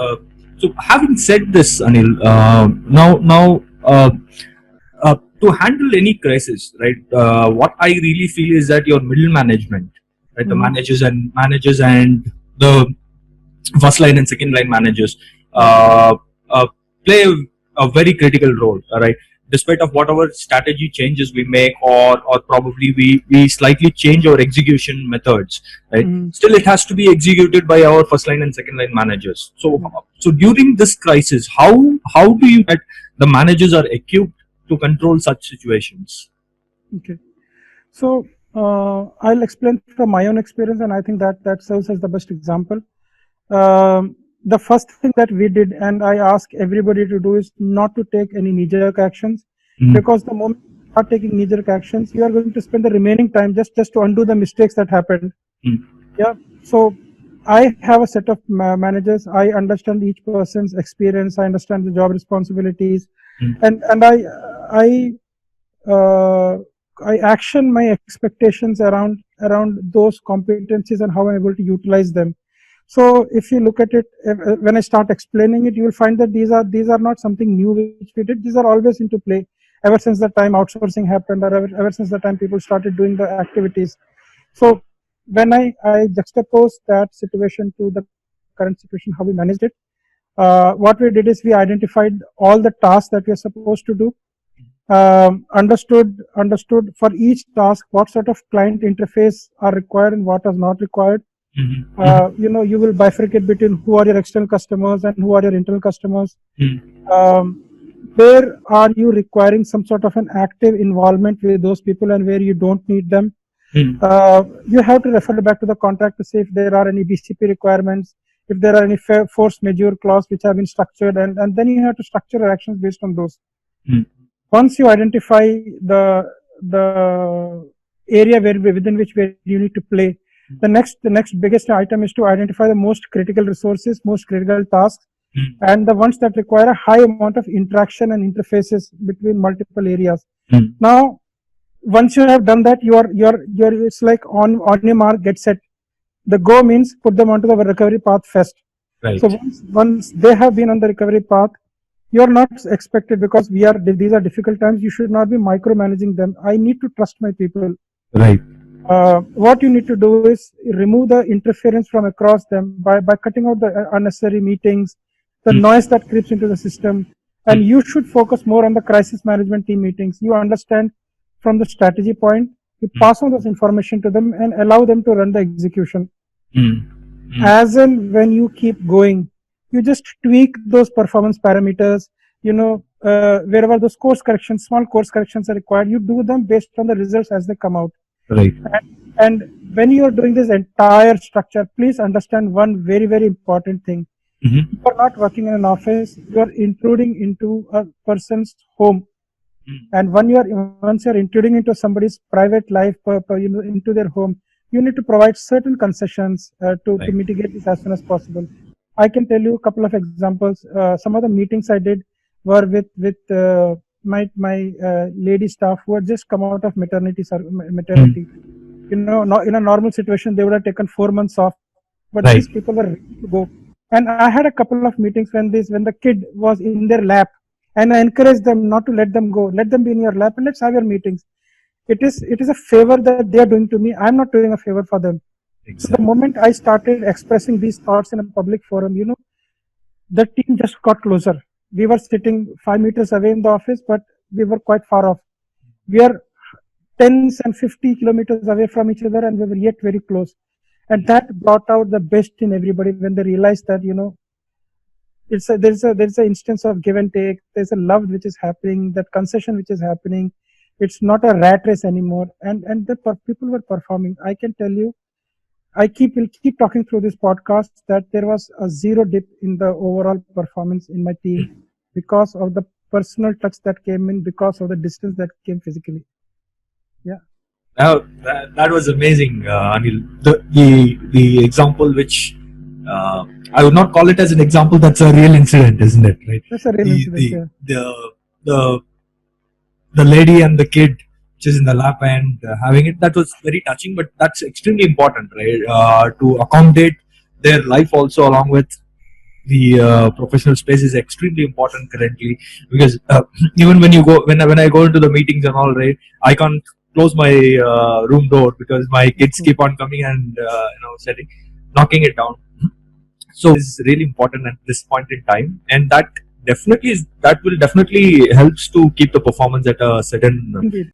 Uh, so having said this, Anil, now to handle any crisis, right? What I really feel is that your middle management, right, the managers and the first line and second line managers uh, uh, play a very critical role, right? Despite of whatever strategy changes we make, or probably we slightly change our execution methods, right? Still, it has to be executed by our first line and second line managers. So during this crisis, how do you get the managers are equipped to control such situations? Okay. So I'll explain from my own experience, and I think that serves as the best example. The first thing that we did, and I ask everybody to do, is not to take any knee-jerk actions, because the moment you start taking knee-jerk actions, you are going to spend the remaining time just to undo the mistakes that happened. Yeah. So I have a set of managers. I understand each person's experience. I understand the job responsibilities, and uh, I action my expectations around those competencies and how I'm able to utilize them. So if you look at it, when I start explaining it, you will find that these are not something new which we did. These are always into play ever since the time outsourcing happened, or ever since the time people started doing the activities. So when I juxtapose that situation to the current situation, how we managed it, what we did is we identified all the tasks that we are supposed to do, understood for each task what sort of client interface are required and what is not required. You will bifurcate between who are your external customers and who are your internal customers. Where are you requiring some sort of an active involvement with those people, and where you don't need them. You have to refer back to the contract to see if there are any BCP requirements, if there are any force majeure clause which have been structured, and then you have to structure your actions based on those. Once you identify the area within which you need to play, the next biggest item is to identify the most critical resources, most critical tasks, and the ones that require a high amount of interaction and interfaces between multiple areas. Now, once you have done that, it's like on your mark, get set. The go means put them onto the recovery path first. Right. So once they have been on the recovery path, you are not expected, because these are difficult times. You should not be micromanaging them. I need to trust my people. Right. What you need to do is remove the interference from across them by cutting out the unnecessary meetings, the noise that creeps into the system, and you should focus more on the crisis management team meetings. You understand from the strategy point, you pass on this information to them and allow them to run the execution. As and when you keep going, you just tweak those performance parameters. Wherever those small course corrections are required, you do them based on the results as they come out. Right. And when you are doing this entire structure, please understand one very, very important thing. You are not working in an office. You are intruding into a person's home. And once you are intruding into somebody's private life, into their home, you need to provide certain concessions to mitigate this as soon as possible. I can tell you a couple of examples. Some of the meetings I did were with my lady staff who had just come out of maternity. In a normal situation, they would have taken 4 months off, but these people were ready to go. And I had a couple of meetings when the kid was in their lap, and I encouraged them not to let them go. Let them be in your lap and let's have your meetings. It is a favor that they are doing to me. I'm not doing a favor for them. Exactly. So the moment I started expressing these thoughts in a public forum, the team just got closer. We were sitting 5 meters away in the office, but we were quite far off. We are tens and 50 kilometers away from each other, and we were yet very close. And that brought out the best in everybody when they realized that, there's an instance of give and take. There's a love which is happening, that concession which is happening. It's not a rat race anymore. And the people were performing. I can tell you, will keep talking through this podcast that there was a zero dip in the overall performance in my team because of the personal touch that came in, because of the distance that came physically. Yeah. That was amazing, Anil. The example which I would not call it as an example. That's a real incident, isn't it? Right. That's a real incident. The lady and the kid which is in the lap and having it, that was very touching. But that's extremely important, right? To accommodate their life also along with the professional space is extremely important currently, because even when you go when I go into the meetings and all, right, I can't close my room door because my kids keep on coming and knocking it down. So it's really important at this point in time, and that will definitely helps to keep the performance at a certain Indeed.